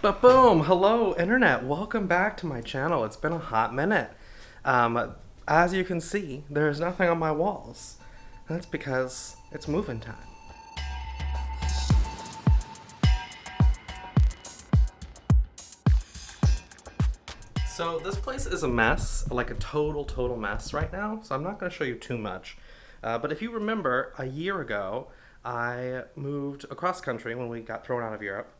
Boom! Hello, internet. Welcome back to my channel. It's been a hot minute. As you can see, there's nothing on my walls. That's because it's moving time. So this place is a mess, like a total mess right now. So I'm not going to show you too much. But if you remember, a year ago, I moved across country when we got thrown out of Europe.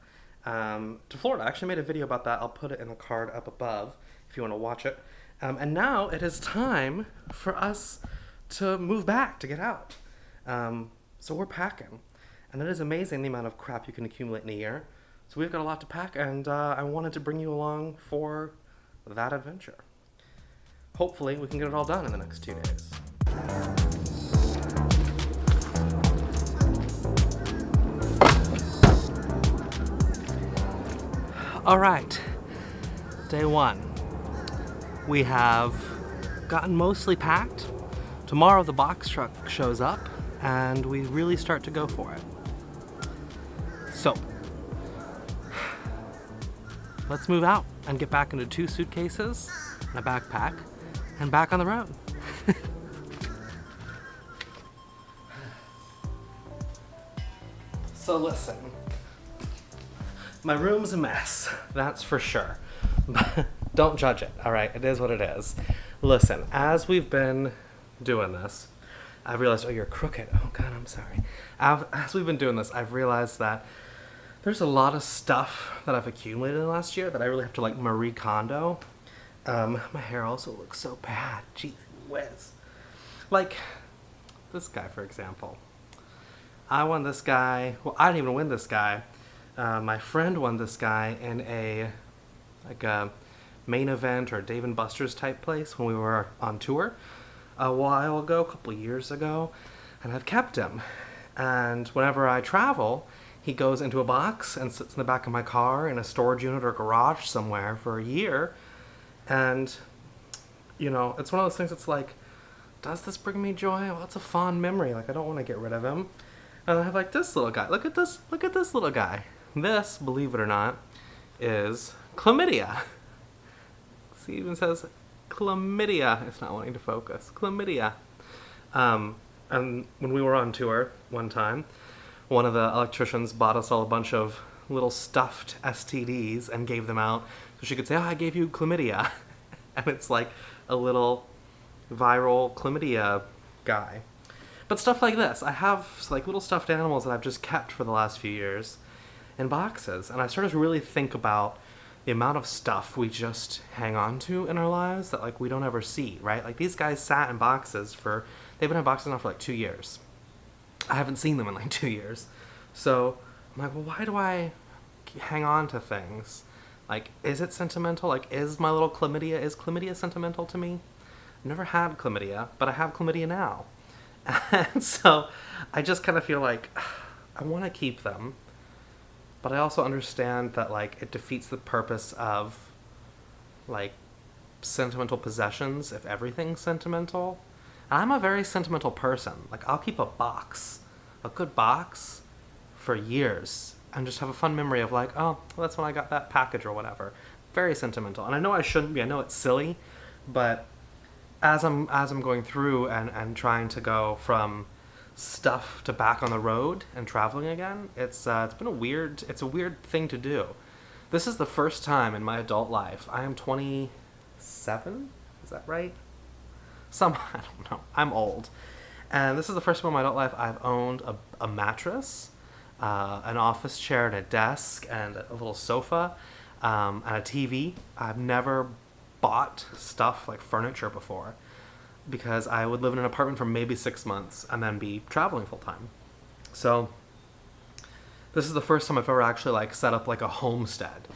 To Florida. I actually made a video about that. I'll put it in the card up above if you want to watch it. And now it is time for us to move back, to get out. So we're packing. And it is amazing the amount of crap you can accumulate in a year. So we've got a lot to pack, and I wanted to bring you along for that adventure. Hopefully we can get it all done in the next 2 days. All right, day one. We have gotten mostly packed. Tomorrow the box truck shows up and we really start to go for it. So, let's move out and get back into 2 suitcases and a backpack and back on the road. So listen. My room's a mess, that's for sure. But don't judge it, all right? It is what it is. Listen, as we've been doing this, I've realized, oh, you're crooked. Oh, God, I'm sorry. As we've been doing this, I've realized that there's a lot of stuff that I've accumulated in the last year that I really have to, like, Marie Kondo. My hair also looks so bad. Gee whiz. Like, this guy, for example. I won this guy. Well, I didn't even win this guy. My friend won this guy in a main event or Dave and Buster's type place when we were on tour a while ago, a couple years ago, and I've kept him. And whenever I travel, he goes into a box and sits in the back of my car in a storage unit or garage somewhere for a year. And, you know, it's one of those things that's like, does this bring me joy? Well, it's a fond memory. Like, I don't want to get rid of him. And I have, like, this little guy. Look at this little guy. This, believe it or not, is chlamydia. See, it even says chlamydia. It's not wanting to focus. Chlamydia. And when we were on tour one time, one of the electricians bought us all a bunch of little stuffed STDs and gave them out so she could say, oh, I gave you chlamydia. And it's like a little viral chlamydia guy. But stuff like this. I have like little stuffed animals that I've just kept for the last few years in boxes, and I started to really think about the amount of stuff we just hang on to in our lives that like we don't ever see, right? Like these guys sat in boxes they've been in boxes now for like 2 years. I haven't seen them in like 2 years. So I'm like, well, why do I hang on to things? Like, is it sentimental? Like, is chlamydia sentimental to me? I've never had chlamydia, but I have chlamydia now. And so I just kind of feel like I want to keep them. But I also understand that, like, it defeats the purpose of, like, sentimental possessions if everything's sentimental. And I'm a very sentimental person. Like, I'll keep a good box, for years, and just have a fun memory of, like, oh, well, that's when I got that package or whatever. Very sentimental. And I know I shouldn't be. I know it's silly, but as I'm going through and trying to go from stuff to back on the road and traveling again, it's a weird thing to do. This is the first time in my adult life. I am 27, is that right? I don't know, I'm old, and this is the first time in my adult life I've owned a mattress, an office chair and a desk and a little sofa, and a TV. I've never bought stuff like furniture before, because I would live in an apartment for maybe 6 months and then be traveling full time. So this is the first time I've ever actually like set up like a homestead.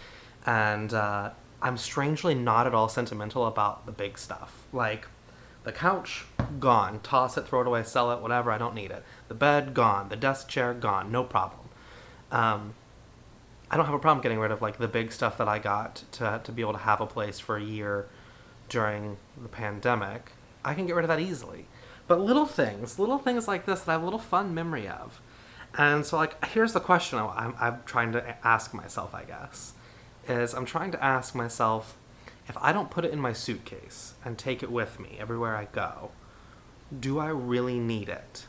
And I'm strangely not at all sentimental about the big stuff. Like the couch, gone. Toss it, throw it away, sell it, whatever, I don't need it. The bed, gone. The desk chair, gone. No problem. I don't have a problem getting rid of like the big stuff that I got to be able to have a place for a year during the pandemic. I can get rid of that easily. But little things like this that I have a little fun memory of. And so, like, here's the question I'm trying to ask myself, I guess, is I'm trying to ask myself, if I don't put it in my suitcase and take it with me everywhere I go, do I really need it?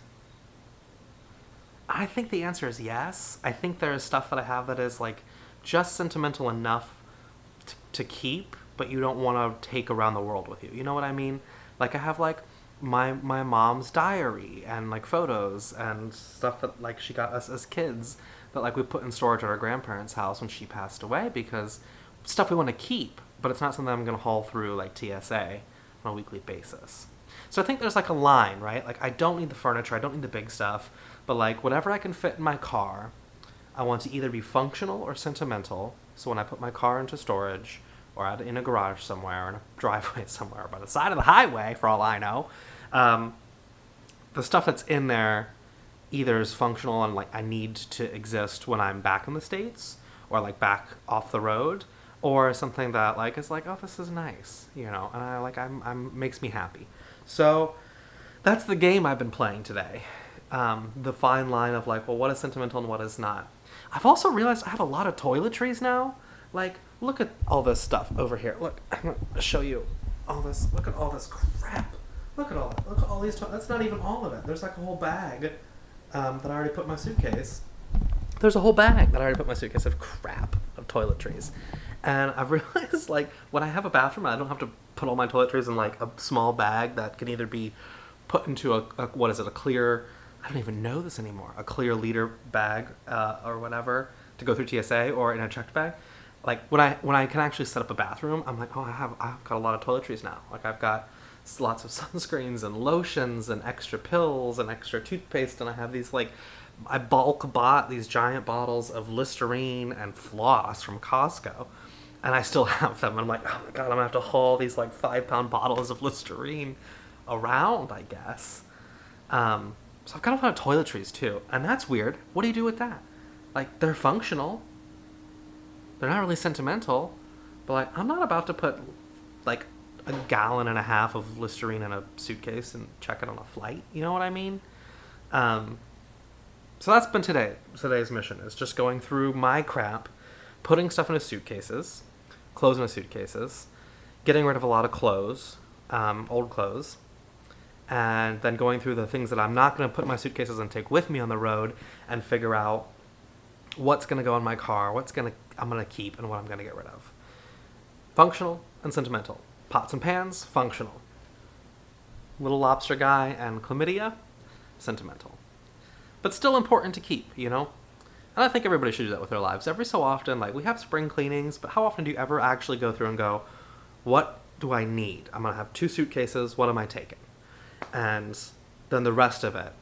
I think the answer is yes. I think there is stuff that I have that is like just sentimental enough to keep, but you don't want to take around the world with you. You know what I mean? Like I have like my mom's diary and like photos and stuff that like she got us as kids that like we put in storage at our grandparents' house when she passed away, because stuff we want to keep, but it's not something I'm going to haul through like TSA on a weekly basis. So I think there's like a line, right? Like I don't need the furniture, I don't need the big stuff, but like whatever I can fit in my car, I want to either be functional or sentimental. So when I put my car into storage, or out in a garage somewhere, or in a driveway somewhere, or by the side of the highway, for all I know, the stuff that's in there either is functional and like I need to exist when I'm back in the States, or like back off the road, or something that like is like, oh, this is nice, you know, and I like I'm makes me happy. So that's the game I've been playing today. The fine line of like, well, what is sentimental and what is not. I've also realized I have a lot of toiletries now. Like, look at all this stuff over here. Look, I'm going to show you all this. Look at all this crap. Look at all that. Look at all these that's not even all of it. There's like a whole bag that I already put in my suitcase. There's a whole bag that I already put in my suitcase of crap, of toiletries. And I've realized, like, when I have a bathroom, I don't have to put all my toiletries in, like, a small bag that can either be put into a what is it, a clear, I don't even know this anymore, a clear liter bag or whatever to go through TSA, or in a checked bag. Like, when I can actually set up a bathroom, I'm like, oh, I've got a lot of toiletries now. Like, I've got lots of sunscreens and lotions and extra pills and extra toothpaste, and I have these, like, I bulk bought these giant bottles of Listerine and floss from Costco, and I still have them. And I'm like, oh my god, I'm gonna have to haul these like 5-pound bottles of Listerine around, I guess. So I've got a lot of toiletries too, and that's weird. What do you do with that? Like, they're functional. They're not really sentimental, but like, I'm not about to put like a gallon and a half of Listerine in a suitcase and check it on a flight. You know what I mean? So that's been today's mission, is just going through my crap, putting stuff into suitcases, clothes into suitcases, getting rid of a lot of clothes, old clothes, and then going through the things that I'm not going to put in my suitcases and take with me on the road, and figure out what's going to go in my car, I'm going to keep, and what I'm going to get rid of. Functional and sentimental. Pots and pans, functional. Little lobster guy and chlamydia, sentimental. But still important to keep, you know? And I think everybody should do that with their lives. Every so often, like, we have spring cleanings, but how often do you ever actually go through and go, what do I need? I'm going to have 2 suitcases, what am I taking? And then the rest of it,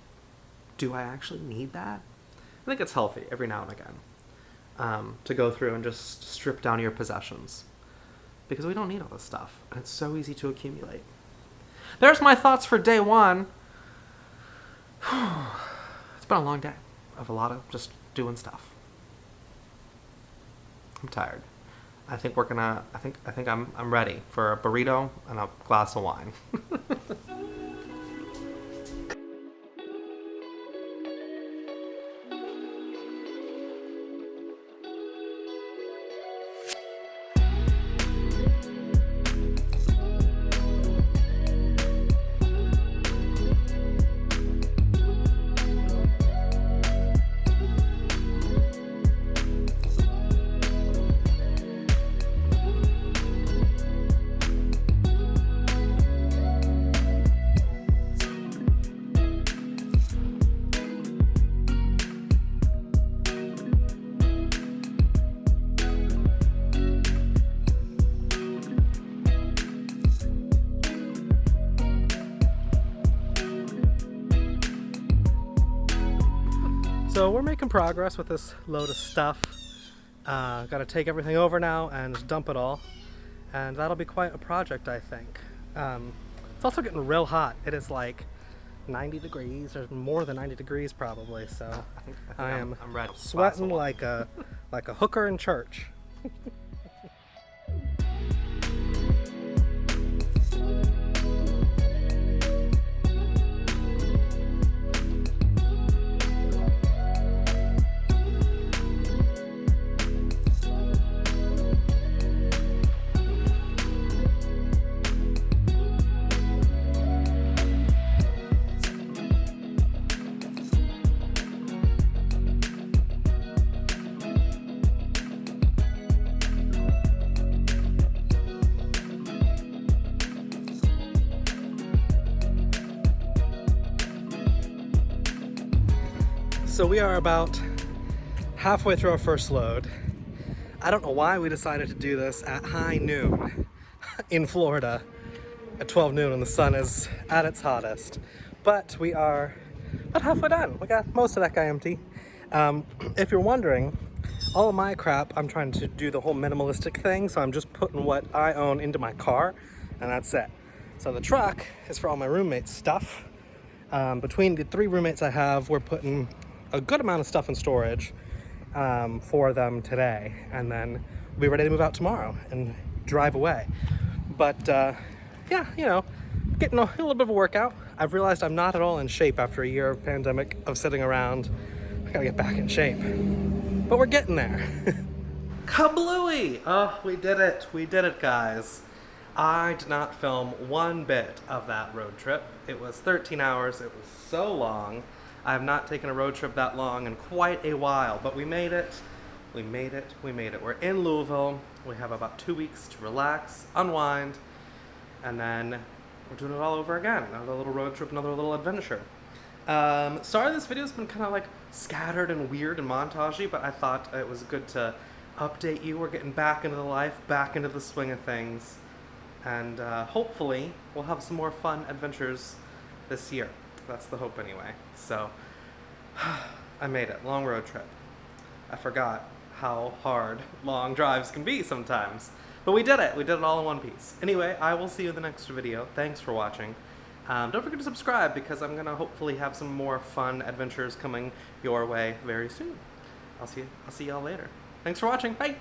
do I actually need that? I think it's healthy every now and again to go through and just strip down your possessions, because we don't need all this stuff, and it's so easy to accumulate. There's my thoughts for day 1. It's been a long day of a lot of just doing stuff. I'm tired. I think I'm ready for a burrito and a glass of wine. So we're making progress with this load of stuff. Got to take everything over now and dump it all, and that'll be quite a project, I think. It's also getting real hot. It is like 90 degrees, or more than 90 degrees probably. So I'm ready. Sweating like a hooker in church. So we are about halfway through our first load. I don't know why we decided to do this at high noon in Florida at 12 noon when the sun is at its hottest. But we are about halfway done. We got most of that guy empty. If you're wondering, all of my crap, I'm trying to do the whole minimalistic thing, so I'm just putting what I own into my car, and that's it. So the truck is for all my roommates' stuff. Between the 3 roommates I have, we're putting a good amount of stuff in storage for them today, and then we'll be ready to move out tomorrow and drive away. But yeah, you know, getting a little bit of a workout. I've realized I'm not at all in shape after a year of pandemic of sitting around. I gotta get back in shape, but we're getting there. Kablooey! Oh, we did it, guys. I did not film one bit of that road trip. It was 13 hours, it was so long. I have not taken a road trip that long in quite a while, but we made it. We made it. We're in Louisville. We have about 2 weeks to relax, unwind, and then we're doing it all over again. Another little road trip, another little adventure. Sorry this video's been kind of like scattered and weird and montagey, but I thought it was good to update you. We're getting back into the life, back into the swing of things. And hopefully we'll have some more fun adventures this year. That's the hope anyway. So I made it. Long road trip. I forgot how hard long drives can be sometimes. But we did it. We did it all in one piece. Anyway, I will see you in the next video. Thanks for watching. Don't forget to subscribe because I'm going to hopefully have some more fun adventures coming your way very soon. I'll see y'all later. Thanks for watching. Bye.